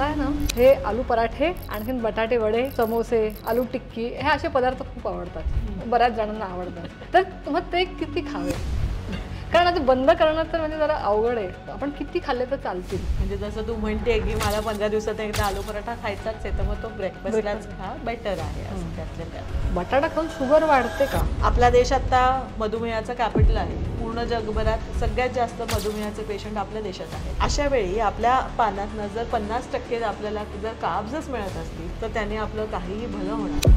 मला आहे ना हे आलू पराठे, आणखीन बटाटे वडे, समोसे, आलू टिक्की हे असे पदार्थ खूप आवडतात. बऱ्याच जणांना आवडतात. तर मग ते किती खावे? कारण आता बंद करणं तर म्हणजे जरा अवघड आहे. आपण किती खाल्ले तर चालतील. म्हणजे जसं तू म्हणते की मला 15 दिवसात एकदा आलू पराठा खायचाच आहे, तर मग तो ब्रेकफास्टलाच खा, बेटर आहे असं त्यातल्या त्यात. बटाटा खाऊन शुगर वाढते का? आपला देश आता मधुमेहाचं कॅपिटल आहे. पूर्ण जगभरात सगळ्यात जास्त मधुमेहाचे पेशंट आपल्या देशात आहेत. अशा वेळी आपल्या पानातनं जर 50% आपल्याला जर कार्ब्सच मिळत असतील तर त्याने आपलं काहीही भलं होणार.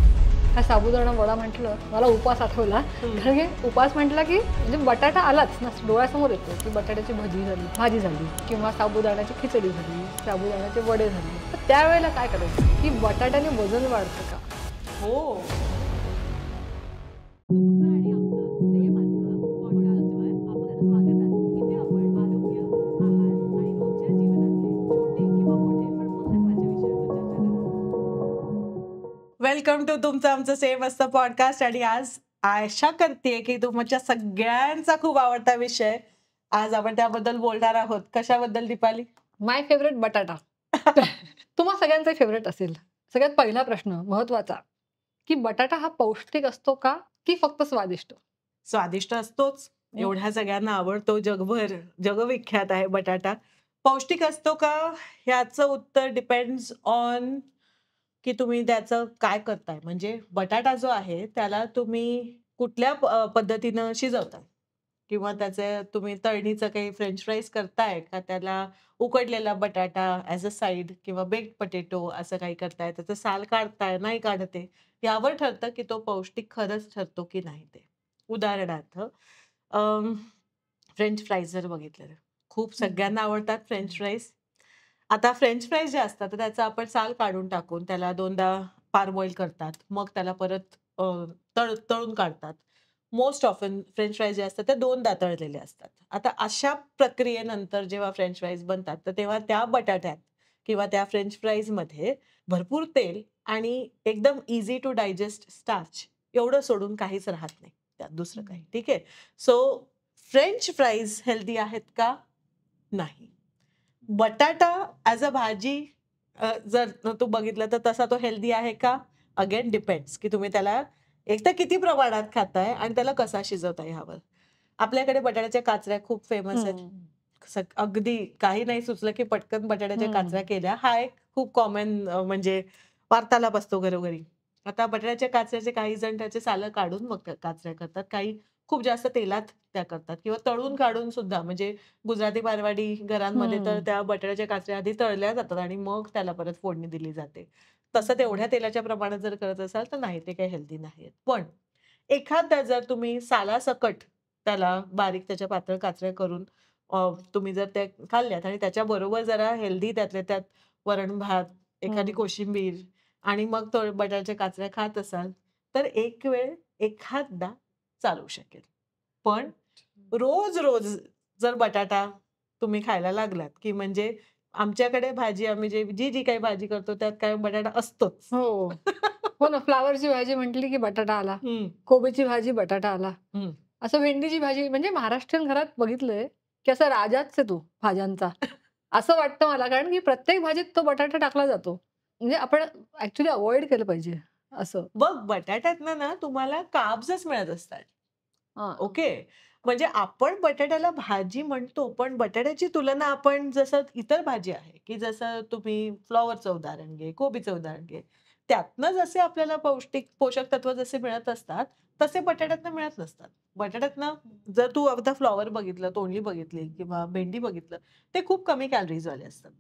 हा साबुदाणा वडा म्हटलं मला उपास आठवला. कारण की उपास म्हटला की म्हणजे बटाटा आलाच ना डोळ्यासमोर येतो की बटाट्याची भाजी झाली किंवा साबुदाण्याची खिचडी झाली, साबुदाण्याचे वडे झाले. तर त्यावेळेला काय करायचं की बटाट्याने वजन वाढतं का? हो. वेलकम टू तुमचं आमचं सेम असतं पॉडकास्ट. आणि आज आशा करते की तुमच्या सगळ्यांचा खूप आवडता विषय आज आपण त्याबद्दल बोलणार आहोत. कशाबद्दल दीपाली? माय फेवरेट बटाटा. तुम्हा सगळ्यांचा फेवरेट असेल. सगळ्यात पहिला प्रश्न महत्वाचा की बटाटा हा पौष्टिक असतो का की फक्त स्वादिष्ट? स्वादिष्ट असतोच, एवढ्या सगळ्यांना आवडतो, जगविख्यात आहे बटाटा. पौष्टिक असतो का ह्याचं उत्तर डिपेंड्स ऑन की तुम्ही त्याचं काय करताय. म्हणजे बटाटा जो आहे त्याला तुम्ही कुठल्या पद्धतीनं शिजवता किंवा त्याचे तुम्ही तळणीचं काही फ्रेंच फ्राईज करताय का त्याला उकडलेला बटाटा ॲज अ साईड किंवा बेक्ड पोटॅटो असं काही करताय, त्याचं साल काढताय नाही काढते, यावर ठरतं की तो पौष्टिक खरंच ठरतो की नाही ते. उदाहरणार्थ फ्रेंच फ्राईज जर बघितलं, खूप सगळ्यांना आवडतात फ्रेंच फ्राईज. आता फ्रेंच फ्राईज जे असतात तर त्याचा आपण साल काढून टाकून त्याला दोनदा पारबॉईल करतात, मग त्याला परत तळून काढतात. मोस्ट ऑफन फ्रेंच फ्राईज जे असतात ते दोनदा तळलेले असतात. आता अशा प्रक्रियेनंतर जेव्हा फ्रेंच फ्राईज बनतात तर तेव्हा त्या बटाट्यात किंवा त्या फ्रेंच फ्राईजमध्ये भरपूर तेल आणि एकदम इझी टू डायजेस्ट स्टार्च एवढं सोडून काहीच राहत नाही त्यात दुसरं काही. ठीक आहे. सो फ्रेंच फ्राईज हेल्दी आहेत का? नाही. बटाटा ॲज अ भाजी जर तू बघितलं तर तसा तो हेल्दी आहे का? अगेन डिपेंड्स की तुम्ही त्याला एक तर किती प्रमाणात खाताय आणि त्याला कसा शिजवताय ह्यावर. आपल्याकडे बटाट्याच्या काचऱ्या खूप फेमस आहेत. अगदी काही नाही सुचलं की पटकन बटाट्याच्या काचऱ्या केल्या. हा एक खूप कॉमन म्हणजे वार्तालाप असतो घरोघरी. आता बटाट्याच्या काचऱ्याचे काही जण त्याचे सालं काढून मग काचऱ्या करतात, काही खूप जास्त तेलात त्या करतात किंवा तळून काढून सुद्धा. म्हणजे गुजराती मारवाडी घरांमध्ये तर त्या बटाट्याच्या काचऱ्या आधी तळल्या जातात आणि मग त्याला परत फोडणी दिली जाते. तसं तेवढ्या तेलाच्या प्रमाणात जर करत असाल तर नाही, ते काही हेल्दी नाहीत. पण एखादा जर तुम्ही सालासकट त्याला बारीक त्याच्या पातळ काचऱ्या करून तुम्ही जर त्या खाल्ल्यात आणि त्याच्याबरोबर जरा हेल्दी त्यातल्या त्यात वरण भात, एखादी कोशिंबीर आणि मग तो बटाट्याच्या काचऱ्या खात असाल तर एक वेळ एखादा चालू शकेल. पण रोज जर बटाटा तुम्ही खायला लागलात की म्हणजे आमच्याकडे भाजी आम्ही जी काही भाजी करतो त्यात काय बटाटा असतोच. हो. हो ना, फ्लावरची भाजी म्हटली की बटाटा आला. हं, कोबीची भाजी बटाटा आला. हं. असं भेंडीची भाजी म्हणजे महाराष्ट्रीयन घरात बघितलंय की असा राजाच आहे तो भाज्यांचा. असं वाटतं मला कारण की प्रत्येक भाजीत तो बटाटा टाकला जातो. म्हणजे आपण ॲक्चुअली अव्हॉइड केलं पाहिजे असं. बघ बटाट्यातनं ना तुम्हाला कार्ब्सच मिळत असतात. हां. ओके. म्हणजे आपण बटाट्याला भाजी म्हणतो, पण बटाट्याची तुलना आपण जसं इतर भाजी आहे, की जसं तुम्ही फ्लॉवरचं उदाहरण घे, कोबीचं उदाहरण घे. त्यातनं जसे आपल्याला पौष्टिक पोषक तत्व जसे मिळत असतात, तसे बटाट्यातनं मिळत नसतात. बटाट्यातनं जर तू आता फ्लॉवर बघितलं, तोंडली बघितली किंवा भेंडी बघितलं, ते खूप कमी कॅलरीजवाले असतात.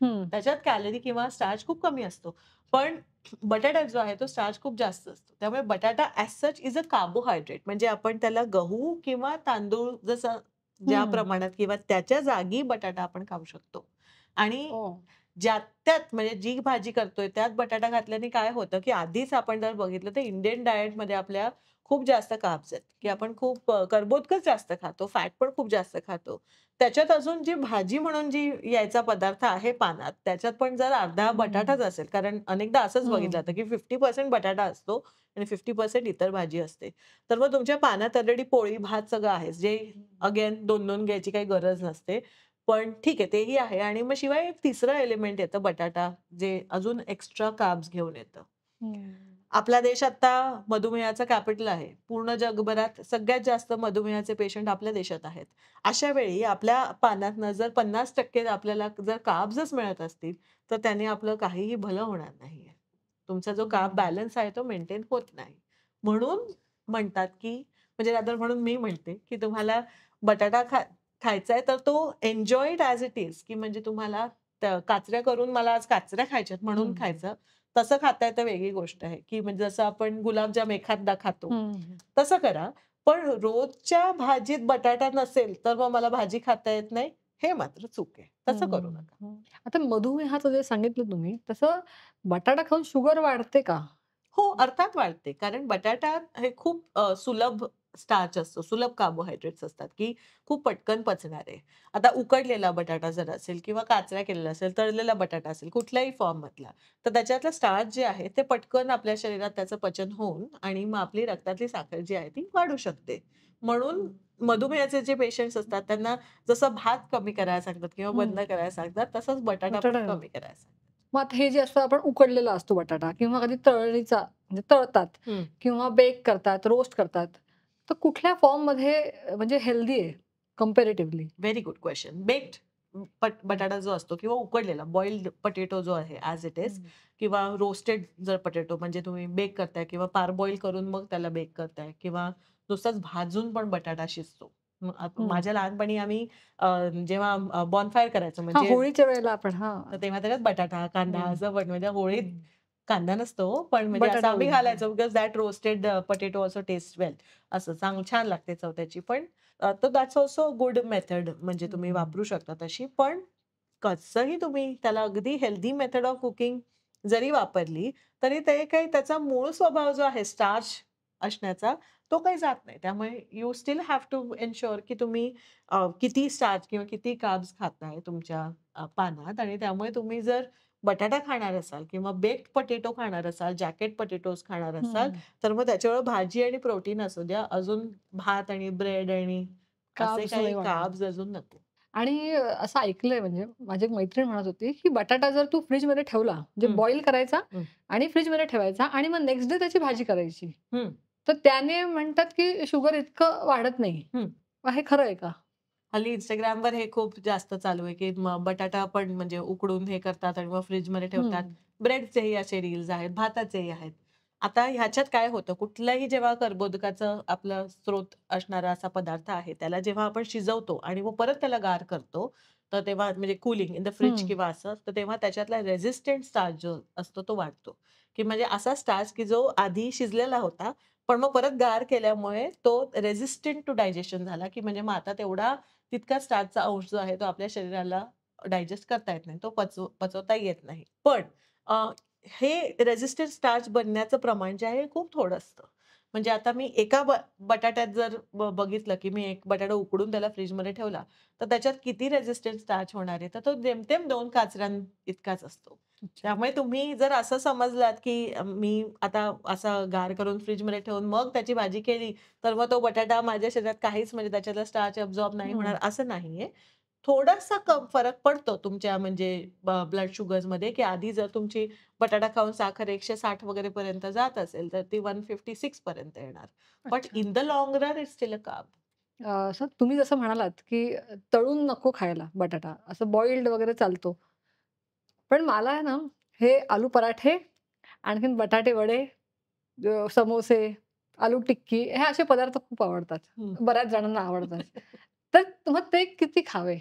हं. त्याच्यात कॅलरी किंवा स्टार्च खूप कमी असतो. पण बटाटा जो आहे तो स्टार्च खूप जास्त असतो. त्यामुळे बटाटा as such is a carbohydrate. म्हणजे आपण त्याला गहू किंवा तांदूळ जसं ज्या हं. प्रमाणात किंवा त्याच्या जागी बटाटा आपण खाऊ शकतो. आणि हो. ज्यात त्यात म्हणजे जी भाजी करतोय त्यात बटाटा घातल्याने काय होतं, की आधीच आपण जर बघितलं तर इंडियन डायटमध्ये आपल्या खूप जास्त कार्ब्स आहेत, की आपण खूप कर्बोदकच जास्त खातो, फॅट पण खूप जास्त खातो. त्याच्यात अजून जी भाजी म्हणून जी यायचा पदार्थ आहे पानात, त्याच्यात पण जर अर्धा बटाटाच असेल, कारण अनेकदा असंच बघितलं जातं, की 50% बटाटा असतो आणि 50% इतर भाजी असते. तर मग तुमच्या पानात ऑलरेडी पोळी, भात सगळं आहे, जे अगेन 2-2 घ्यायची काही गरज नसते. पण ठीक आहे तेही आहे आणि मग शिवाय एक तिसरं एलिमेंट येतं बटाटा, जे अजून एक्स्ट्रा कार्ब्स घेऊन येतं. आपला देश आता मधुमेहाचा कॅपिटल आहे. पूर्ण जगभरात सगळ्यात जास्त मधुमेहाचे पेशंट आपल्या देशात आहेत. अशा वेळी आपल्या पानातनं जर 50% आपल्याला जर कार्ब्सच मिळत असतील, तर त्याने आपलं काहीही भलं होणार नाहीये. तुमचा जो कार्ब बॅलन्स आहे तो मेंटेन होत नाही. म्हणून म्हणतात, की म्हणजे रादर म्हणून मी म्हणते, की तुम्हाला बटाटा खायचा आहे तर तो enjoy it as it is, की म्हणजे तुम्हाला काचऱ्या करून मला आज काचऱ्या खायच्यात म्हणून खायचं. तसं खाताय तर वेगळी गोष्ट आहे, की म्हणजे जसं आपण गुलाबजाम एखादा खातो, तसं करा. पण रोजच्या भाजीत बटाटा नसेल, तर मग मला भाजी खाता येत नाही, हे मात्र चूक आहे. तसं करू नका. आता मधुमेहाचं जे सांगितलं तुम्ही तसं बटाटा खाऊन शुगर वाढते का? हो, अर्थात वाढते. कारण बटाटा हे खूप सुलभ स्टार्च असतो, सुलभ कार्बोहायड्रेट्स असतात, की खूप पटकन पचणारे. आता उकडलेला बटाटा जर असेल किंवा काचऱ्या केलेला असेल, तळलेला बटाटा असेल, कुठल्याही फॉर्ममधला, तर त्याच्यातलं स्टार्च जे आहे ते पटकन आपल्या शरीरात त्याचं पचन होऊन आणि मग आपली रक्तातली साखर जी आहे ती वाढू शकते. म्हणून मधुमेहाचे जे पेशंट्स असतात त्यांना जसं भात कमी करायला सांगतात किंवा बंद करायला सांगतात, तसंच बटाटा पण बटाटा कमी करायला सांगतात. मग आता हे जे असतं आपण उकडलेला असतो बटाटा किंवा कधी तळणीचा म्हणजे तळतात हं. किंवा बेक करतात, रोस्ट करतात. तर कुठल्या फॉर्ममध्ये म्हणजे हेल्दी आहे comparatively? Very good question. Baked बटाटा जो असतो किंवा उकडलेला बॉइल्ड पोटॅटो जो आहे ॲज इट इज किंवा रोस्टेड जर पोटॅटो म्हणजे तुम्ही बेक करताय किंवा पारबॉईल करून मग त्याला बेक करताय किंवा नुसताच भाजून पण बटाटा शिजतो. माझ्या लहानपणी आम्ही जेव्हा बॉनफायर करायचो हां, म्हणजे होळीच्या वेळेला आपण हां. तर तेव्हा त्याच्यात बटाटा, कांदा असं पण म्हणजे होळीत कांदा नसतो हो, पण म्हणजे असं बटाटा आम्ही होळी. घालायचो because that roasted potato also taste well असं छान लागते चव त्याची. पण तर दॅट्स ऑल्सो गुड मेथड म्हणजे तुम्ही वापरू शकता तशी. पण कसंही तुम्ही त्याला अगदी हेल्दी मेथड ऑफ कुकिंग जरी वापरली, तरी ते काही त्याचा मूळ स्वभाव जो आहे स्टार्च असण्याचा, तो काही जात नाही. त्यामुळे you still have to ensure की तुम्ही किती स्टार्च किंवा किती कार्ब्स खाताय तुमच्या पानात आणि त्यामुळे तुम्ही जर बटाटा खाणार असाल किंवा बेक्ड पोटॅटो खाणार असाल, जॅकेट पोटॅटोज खाणार असाल, तर मग त्याच्यावर भाजी आणि प्रोटीन असू द्या. अजून भात आणि ब्रेड आणि असे कार्ब्स काही नाही वाढणार. कार्ब्स अजून नको. आणि असं ऐकलंय म्हणजे माझी एक मैत्रीण म्हणत होती, की बटाटा जर तू फ्रिजमध्ये ठेवला म्हणजे हं, बॉईल करायचा हं, आणि फ्रिजमध्ये ठेवायचा आणि मग नेक्स्ट डे त्याची भाजी करायची. हं, तर त्याने म्हणतात, की शुगर इतकं वाढत नाही. हं. मग हे खरं आहे का? हल्ली Instagramवर हे खूप जास्त चालू आहे, की बटाटा पण म्हणजे उकडून हे करतात आणि मग फ्रिजमध्ये ठेवतात. हं. ब्रेडचेही असे रील्स आहेत, भाताचेही आहेत. आता ह्याच्यात काय होतं, कुठलाही जेव्हा कर्बोदकाचं आपलं स्रोत असणारा असा पदार्थ आहे, त्याला जेव्हा आपण शिजवतो आणि मग परत त्याला गार करतो, तर तेव्हा म्हणजे कूलिंग इन द फ्रिज हं. किंवा असं, तर तेव्हा त्याच्यातला रेझिस्टंट स्टार्च जो असतो तो वाढतो, की म्हणजे असा स्टार्च की जो आधी शिजलेला होता, पण मग परत गार केल्यामुळे तो रेझिस्टंट टू डायजेशन झाला, की म्हणजे मग आता तेवढा तितका स्टार्चचा अंश जो आहे तो आपल्या शरीराला डायजेस्ट करता येत नाही. तो पचवता येत नाही. पण अ, हे रेझिस्टंट स्टार्च बनण्याचं प्रमाण जे आहे हे खूप थोडं असतं. म्हणजे आता मी एका बटाट्यात जर बघितलं, की मी एक बटाटा उकडून त्याला फ्रिजमध्ये ठेवला, तर त्याच्यात किती रेझिस्टंट स्टार्च होणार आहे, तर तो जेमतेम 2 काचऱ्यांइतकाच असतो. अच्छा. त्यामुळे तुम्ही जर असं समजलात, की मी आता असा गार करून फ्रिजमध्ये ठेवून मग त्याची भाजी केली, तर मग तो बटाटा माझ्या शरीरात काहीच म्हणजे त्याच्यातला स्टार्च अब्सॉर्ब नाही हं. होणार असं नाहीये. थोडासा कम फरक पडतो तुमच्या म्हणजे ब्लड शुगर्समध्ये, की आधी जर तुमची बटाटा खाऊन साखर 160 वगैरे पर्यंत जात असेल, तर ती 156 पर्यंत येणार. बट अच्छा. In the long run it's still a carb. असं तुम्ही जसं म्हणालात, की तळून नको खायला बटाटा. असं बॉइल्ड वगैरे चालतो. पण मला आहे ना, हे आलू पराठे, आणखीन बटाटे वडे, समोसे, आलू टिक्की हे असे पदार्थ खूप आवडतात. हं. बऱ्याच जणांना आवडतात. तर मग ते किती खावे?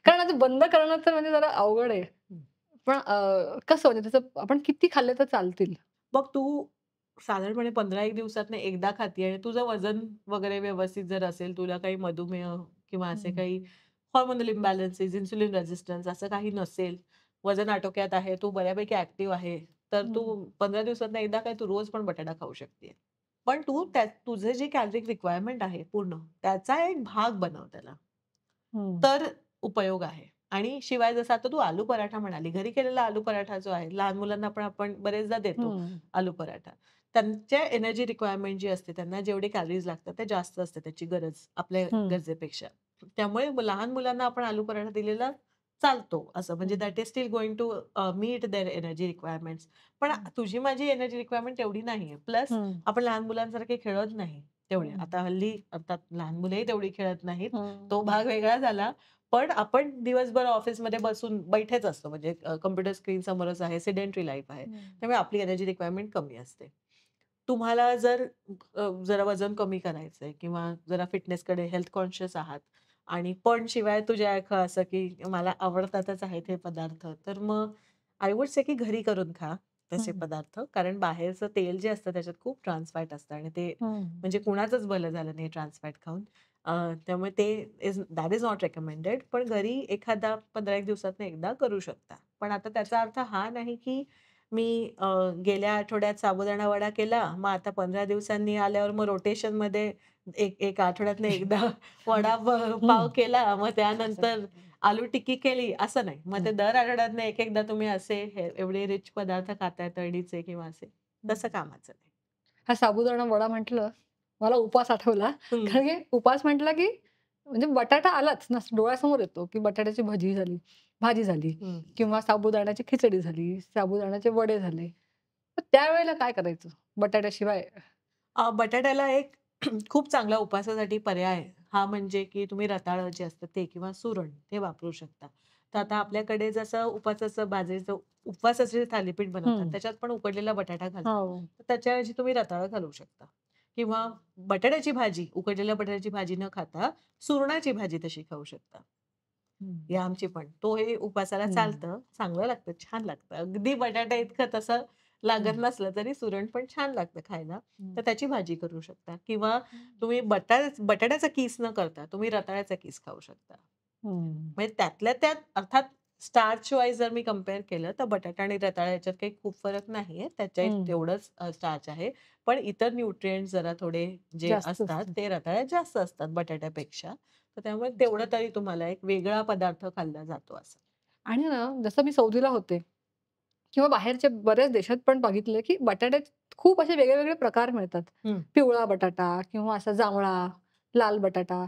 कारण आता बंद करणं तर म्हणजे जरा अवघड आहे. पण कसं म्हणजे त्याचं आपण किती खाल्ले तर चालतील? मग तू साधारणपणे 15-1 दिवसातनं एकदा खातीये आणि तुझं वजन वगैरे व्यवस्थित जर असेल, तुला काही मधुमेह किंवा असे हं. काही हॉर्मोनल इम्बॅलन्सेस, इन्सुलिन रेझिस्टन्स असं काही नसेल, वजन आटोक्यात आहे, तू बऱ्यापैकी ॲक्टिव्ह आहे, तर तू हं. 15 दिवसातनं एकदा काय तू रोज पण बटाटा खाऊ शकते. पण तू तुझे जे कॅलरिक रिक्वायरमेंट आहे पूर्ण, त्याचा एक भाग बनव त्याला. हं. तर उपयोग आहे. आणि शिवाय जसं आता तू आलू पराठा म्हणाली, घरी केलेला आलू पराठा जो आहे, लहान मुलांना पण आपण बरेचदा देतो हं. आलू पराठा. त्यांच्या एनर्जी रिक्वायरमेंट जी असते, त्यांना जेवढे कॅलरीज लागतात, ते जास्त असते त्याची गरज आपल्या हं. गरजेपेक्षा. त्यामुळे लहान मुलांना आपण आलू पराठा दिलेला चालतो असं, म्हणजे हं, that is still going to meet their energy requirements. पण हं, तुझी माझी एनर्जी रिक्वायरमेंट तेवढी नाहीये. प्लस हं, आपण लहान मुलांसारखे खेळत नाही तेवढे. हं, आता हल्ली अर्थात लहान मुलंही तेवढी खेळत नाहीत. हं, तो भाग वेगळा झाला. पण आपण दिवसभर ऑफिसमध्ये बसून बैठेच असतो. म्हणजे कॉम्प्युटर स्क्रीन समोरच आहे. सेडेंटरी लाईफ आहे. हं, त्यामुळे आपली एनर्जी रिक्वायरमेंट कमी असते. तुम्हाला जर जरा वजन कमी करायचंय किंवा जरा फिटनेसकडे हेल्थ कॉन्शियस आहात आणि पण शिवाय तुझ्या असं की मला आवडतातच आहेत हे पदार्थ, तर मग आय वुड से की घरी करून खा तसे हं, पदार्थ. कारण बाहेरचं तेल जे असतं त्याच्यात खूप ट्रान्स फॅट असतं आणि ते हं, म्हणजे कुणाचंच भलं झालं नाही ट्रान्स फॅट खाऊन. त्यामुळे ते दॅट इज नॉट रेकमेंडेड. पण घरी एखादा 15 एक दिवसातनं एकदा करू शकता. पण आता त्याचा अर्थ हा नाही की मी गेल्या आठवड्यात साबुदाणा वडा केला, मग आता 15 दिवसांनी आल्यावर मग रोटेशनमध्ये एक आठवड्यातनं एकदा वडा पाव हं. केला, मग असं त्यानंतर नाही. आलू टिक्की केली, असं नाही. मग हं, ते दर आठवड्यातनं एक-एकदा तुम्ही असे एवढे रिच पदार्थ खाताय तळणीचे किंवा असे, हं. तसं कामाचं नाही. हा साबुदाणा वडा म्हटलं, मला उपवास आठवला. हं, कारण की उपवास म्हटला की म्हणजे बटाटा आलाच ना, डोळ्यासमोर येतो, की बटाट्याची भजी झाली, भाजी झाली हं. किंवा साबुदाण्याची खिचडी झाली, साबुदाण्याचे वडे झाले. तर त्यावेळेला काय करायचं बटाट्याशिवाय? बटाट्याला एक खूप चांगला उपवासासाठी पर्याय हा म्हणजे की तुम्ही रताळं जे असतं ते किंवा सुरण ते वापरू शकता. तर आता हं. आपल्याकडे जसं उपवासाचं बाजरीचं उपवासाचे जे थालीपीठ बनवतात हं. त्याच्यात पण उकडलेला बटाटा घालतात. हो. तर त्याच्याऐवजी तुम्ही रताळं घालू शकता किंवा बटाट्याची भाजी, उकडलेल्या बटाट्याची भाजी न खाता सुरणाची भाजी तशी खाऊ शकता. हं. ही आमची पण. तो हे उपासाला हं. चालतं, चांगलं लागतं, छान लागतं. अगदी बटाटा इतकं तसं लागत हं. नसलं तरी सुरण पण छान लागतं खायला. हं. तर त्याची भाजी करू शकता किंवा हं. तुम्ही बटाट्याचा किस न करता तुम्ही रताळ्याचा किस खाऊ शकता. हं. म्हणजे त्यातल्या त्यात अर्थात स्टार्च वाईज जर मी कंपेअर केलं तर बटाटा आणि रताळा याच्यात काही खूप फरक नाहीये. त्याच्यात हं. तेवढंच स्टार्च आहे. पण इतर न्यूट्रिएंट्स जरा थोडे जे जास्त असतात असतं. ते रताळ्यात जास्त असतात बटाट्यापेक्षा. तर त्यामुळे अच्छा. तेवढं तरी तुम्हाला एक वेगळा पदार्थ खाल्ला जातो असं. आणि ना जसं मी सौदीला होते किंवा बाहेरच्या बऱ्याच देशात पण बघितलं, की बटाट्यात खूप असे वेगळे-वेगळे प्रकार मिळतात. हं. पिवळा बटाटा किंवा असा जांभळा, लाल बटाटा.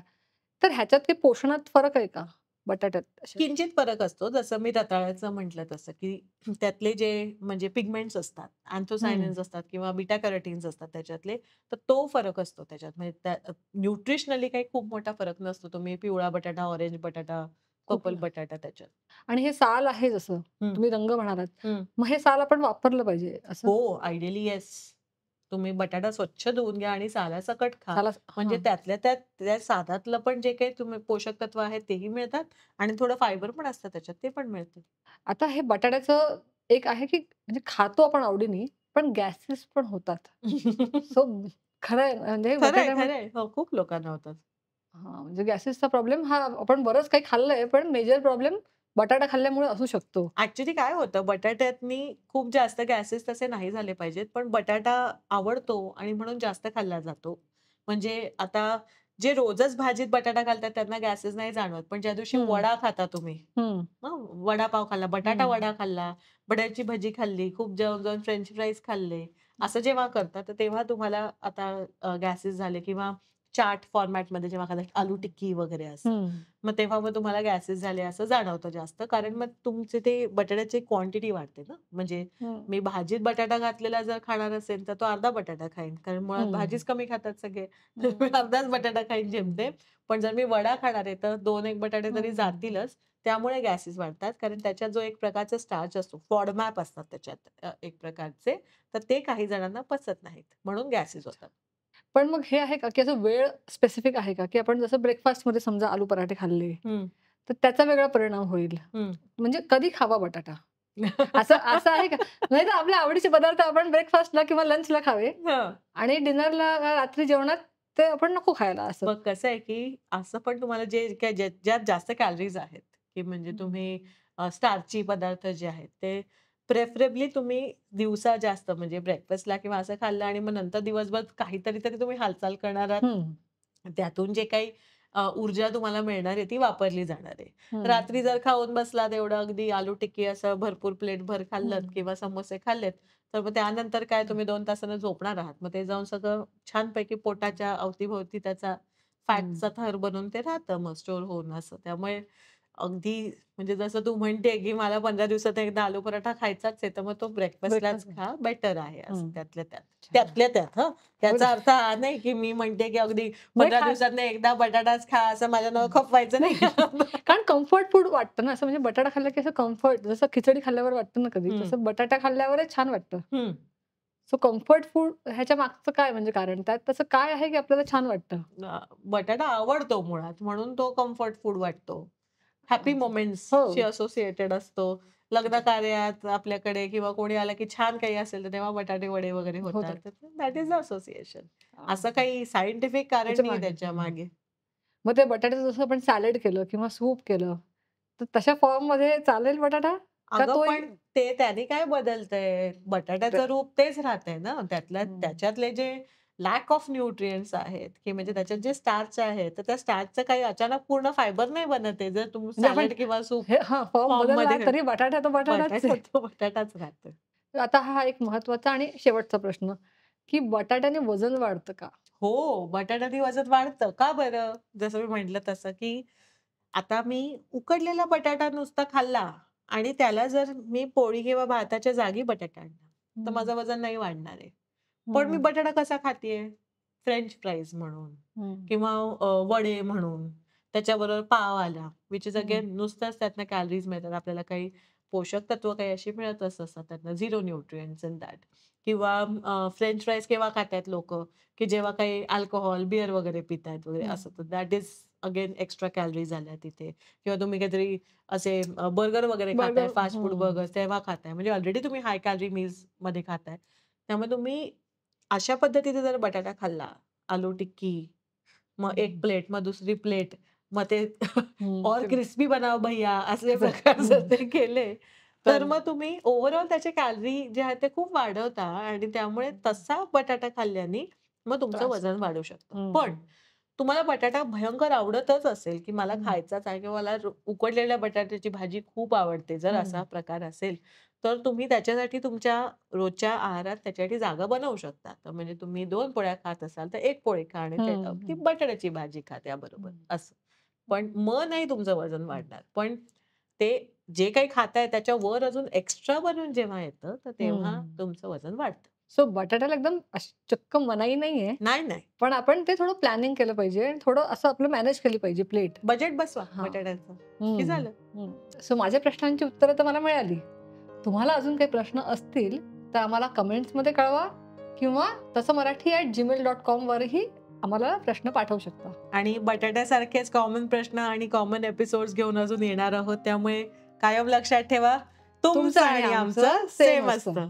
तर ह्याच्यात काही पोषणात फरक आहे का? बटाट्यात अशा? किंचित फरक असतो. जसं मी रताळ्याचं म्हटलं तसं, की त्यातले जे म्हणजे पिगमेंट्स असतात, हं. अँथोसायनिन्स असतात किंवा बीटा कॅरोटीन्स असतात त्याच्यातले, तर तो फरक असतो त्याच्यात. म्हणजे त्या न्यूट्रिशनली काही खूप मोठा फरक नसतो. तुम्ही पिवळा बटाटा, ऑरेंज बटाटा, पर्पल कुठला? बटाटा त्याच्यात. आणि हे साल आहे जसं हं, तुम्ही रंग म्हणालात, हं. मग हे साल आपण वापरलं पाहिजे असं? हो, आयडियली येस. तुम्ही बटाटा स्वच्छ धुवून घ्या आणि सालासकट खा. साला म्हणजे हां. त्यातल्या त्यात त्या सालातलं पण जे काही तुम्ही पोषक तत्व आहेत तेही मिळतात आणि थोडं फायबर पण असतं त्याच्यात, ते पण मिळतं. आता हे बटाट्याचं एक आहे, की म्हणजे खातो आपण आवडीने, पण गॅसेस पण होतात. सो खरं आहे म्हणजे खरंय, बटाट्यामध्ये खरंय. हो, खूप लोकांना होतात. हां, म्हणजे गॅसेसचा प्रॉब्लेम हा आपण बरंच काही खाल्लंय, पण मेजर प्रॉब्लेम बटाटा खाल्ल्यामुळे असू शकतो. ॲक्चुअली काय होतं बटाट्यातनी खूप जास्त गॅसेस तसे नाही झाले पाहिजेत, पण बटाटा आवडतो आणि म्हणून जास्त खाल्ला जातो. म्हणजे आता जे रोजच भाजीत बटाटा घालतात त्यांना गॅसेस नाही जाणवत. पण ज्या दिवशी हं, वडा खाता तुम्ही, हं, वडापाव खाल्ला, बटाटा हं, वडा खाल्ला, बटाट्याची भजी खाल्ली, खूप जाऊन-जाऊन फ्रेंच फ्राईज खाल्ले, असं जेव्हा करता, तर तेव्हा तुम्हाला आता गॅसेस झाले किंवा चाट फॉर्मॅटमध्ये जेव्हा खातात, आलू हं, टिक्की वगैरे असं. हं, तेव्हा तुम्हाला गॅसेस झाले असं जाणवतं जास्त. कारण मग तुमचे ते बटाट्याची क्वांटिटी वाढते ना. म्हणजे हं, मी भाजीत बटाटा घातलेला जर खाणार असेल, तर तो अर्धा बटाटा खाईन. कारण मुळात हं, भाजीच कमी खातात सगळे. तर हं, मी अर्धाच बटाटा खाईन हं, जेमतेम. पण जर मी वडा खाणार आहे, तर 2-1 बटाटे तरी हं. जातीलच. त्यामुळे गॅसेस वाढतात. कारण त्याच्यात जो एक प्रकारचा स्टार्च असतो, फॉडमॅप असतात त्याच्यात एक प्रकारचे. तर ते काही जणांना पचत नाहीत. म्हणून गॅसेस होतात. पण मग हे आहे का, की असं वेळ स्पेसिफिक आहे का, की आपण जसं ब्रेकफास्टमध्ये समजा आलू पराठे खाल्ले, हं, तर त्याचा वेगळा परिणाम होईल? हं. म्हणजे कधी खावा बटाटा? असं असं आहे का? नाहीतर आपल्या आवडीचे पदार्थ आपण ब्रेकफास्टला किंवा लंचला खावे हं. आणि डिनरला रात्री जेवणात ते आपण नको खायला असं. मग कसं आहे, की असं पण तुम्हाला जे काय ज्यात जास्त कॅलरीज आहेत, की म्हणजे हं, तुम्ही स्टार्ची पदार्थ जे आहेत, ते प्रेफरेबली तुम्ही दिवसा जास्त म्हणजे ब्रेकफास्टला किंवा असं खाल्लं आणि मग नंतर दिवसभर काहीतरी तरी तुम्ही हालचाल करणार आहात. हं, त्यातून जे काही ऊर्जा तुम्हाला मिळणार आहे, ती वापरली जाणार आहे. हं, रात्री जर खाऊन बसलात एवढं अगदी आलू टिक्की असं भरपूर प्लेटभर खाल्लत हं, किंवा समोसे खाल्लेत, तर मग त्यानंतर काय तुम्ही 2 तासानं झोपणार आहात. मग ते जाऊन सगळं छानपैकी पोटाच्या अवती-भोवती त्याचा फॅटचा थर बनून ते राहतं मग स्टोअर होऊन असं. त्यामुळे अगदी म्हणजे जसं तू म्हणते, की मला 15 दिवसात एकदा आलू पराठा खायचाच आहे, तर मग तो ब्रेकफास्टलाच ब्रेकफास्ट खा बेटर आहे असं हं. त्यातल्या त्यात. छान. त्यातल्या त्यात हं. एवढं त्याचा अर्थ हा नाही, की मी म्हणते, की अगदी नाही 15 खा दिवसातनं एकदा बटाटाच खा असं माझ्या नावावर हं. खपवायचं नाही नाही. कारण कम्फर्ट फूड वाटतं ना, असं म्हणजे बटाटा खाल्ला की असं कम्फर्ट जसं खिचडी खाल्ल्यावर वाटतं ना कधी, हं, तसं बटाटा खाल्ल्यावरच छान वाटतं. हं. सो कम्फर्ट फूड ह्याच्या मागचं काय म्हणजे कारण? त्यात तसं काय आहे की आपल्याला छान वाटतं? बटाटा आवडतो मुळात म्हणून तो कम्फर्ट फूड वाटतो. हॅपी मोमेंट्सशी हो. असोसिएटेड असतो. लग्न कार्यात आपल्याकडे किंवा कोणी आलं की छान काही असेल तर तेव्हा बटाटे वडे वगैरे होतात. होतात. That is the association. हां. असं काही सायंटिफिक कारण त्याच्या नाही मागे. त्याच्या हं. मागे. मग ते बटाट्याचं जसं आपण सॅलड केलं किंवा सूप केलं, तर तशा फॉर्ममध्ये चालेल बटाटा? का अगं तोही पण ते त्याने काय बदलतंय? बटाट्याचं रूप तेच राहतंय ना. हं. त्याच्यातले जे लॅक ऑफ न्यूट्रिएंट्स आहेत, की म्हणजे त्याच्यात जे स्टार्च आहे, तर त्या स्टार्चचं काही अचानक पूर्ण फायबर नाही बनत आहे. जर तुम्ही म्हणजे आपण सॅलड किंवा सूप हे हां, फॉर्म बदलला फॉर्ममध्ये तरी बटाटा तो बटाटाच आहे. बटाटा तो बटाटाच राहतो. तर आता हा एक महत्त्वाचा आणि शेवटचा प्रश्न, की बटाट्याने वजन वाढतं का? हो, बटाट्याने वजन वाढतं. का बरं? जसं मी म्हटलं तसं, की आता मी उकडलेला बटाटा नुसता खाल्ला आणि त्याला जर मी पोळी किंवा भाताच्या जागी बटाटा आणला, तर हं, माझं वजन नाही वाढणार आहे. पण मी हं, बटाटा कसा खातीये? फ्रेंच फ्राईज म्हणून हं, किंवा वडे म्हणून. त्याच्याबरोबर पाव आला, व्हिच इज हं, अगेन नुसताच त्यातनं कॅलरीज मिळतात. आपल्याला काही पोषक तत्व काही अशी मिळतच नसतात त्यातनं. Zero nutrients in that. किंवा फ्रेंच फ्राईज केव्हा खातायत लोकं? की जेव्हा काही अल्कोहल, बिअर वगैरे पितायत वगैरे हं, असं. तर that is again extra calories आल्या तिथे. किंवा तुम्ही काहीतरी असे बर्गर वगैरे खाताय, बर्गर फास्ट फूड हं, बर्गर्स तेव्हा खाताय. म्हणजे ऑलरेडी तुम्ही हाय कॅलरी मील्समध्ये खाताय. त्यामुळे तुम्ही अशा पद्धतीने जर बटाटा खाल्ला, आलू टिक्की, मग एक हं, प्लेट, मग दुसरी प्लेट, मग ते हं, और ते क्रिस्पी बनाओ भैय्या असे असं प्रकार जर हं, ते केले, तर तर मग तुम्ही ओव्हरऑल त्याचे कॅलरी जे आहेत ते खूप वाढवता आणि त्यामुळे तसा बटाटा खाल्ल्याने मग तुमचं त्रास वजन होतो. वाढू शकतं. हं, पण तुम्हाला बटाटा भयंकर आवडतच असेल, की मला हं, खायचाच आहे किंवा मला उकडलेल्या बटाट्याची भाजी खूप आवडते, जर असा हं, प्रकार असेल, तर तुम्ही त्याच्यासाठी तुमच्या रोजच्या आहारात त्याच्यासाठी जागा बनवू शकता. तर म्हणजे तुम्ही 2 पोळ्या खात असाल, तर 1 पोळी खा आणि हं, ती हं, बटाट्याची भाजी खा त्याबरोबर हं, असं. पण मग नाही तुमचं वजन हं, वाढणार. पण ते जे काही खाताय त्याच्या वर अजून एक्स्ट्रा बनून जेव्हा येतं, तर तेव्हा हं. तुमचं वजन वाढतं. सो बटाट्याला एकदम चक्क मनाई नाहीये. नाही, नाही. पण आपण ते थोडं प्लॅनिंग केलं पाहिजे आणि थोडं असं आपलं मॅनेज केली पाहिजे प्लेट. बजेट बसवा हां. बटाट्याचं, की हं, झालं. हं. सो माझ्या प्रश्नांची उत्तरं तर मला मिळाली. तुम्हाला अजून काही प्रश्न असतील तर आम्हाला कमेंट्समध्ये कळवा किंवा तसं मराठी@gmail.com वरही आम्हाला प्रश्न पाठवू शकता. आणि बटाट्यासारखेच कॉमन प्रश्न आणि कॉमन एपिसोड्स घेऊन अजून येणार आहोत. त्यामुळे कायम लक्षात ठेवा, तुमचं तुमचं आणि आणि आमचं आमचं सेम सेम असतं. असतं.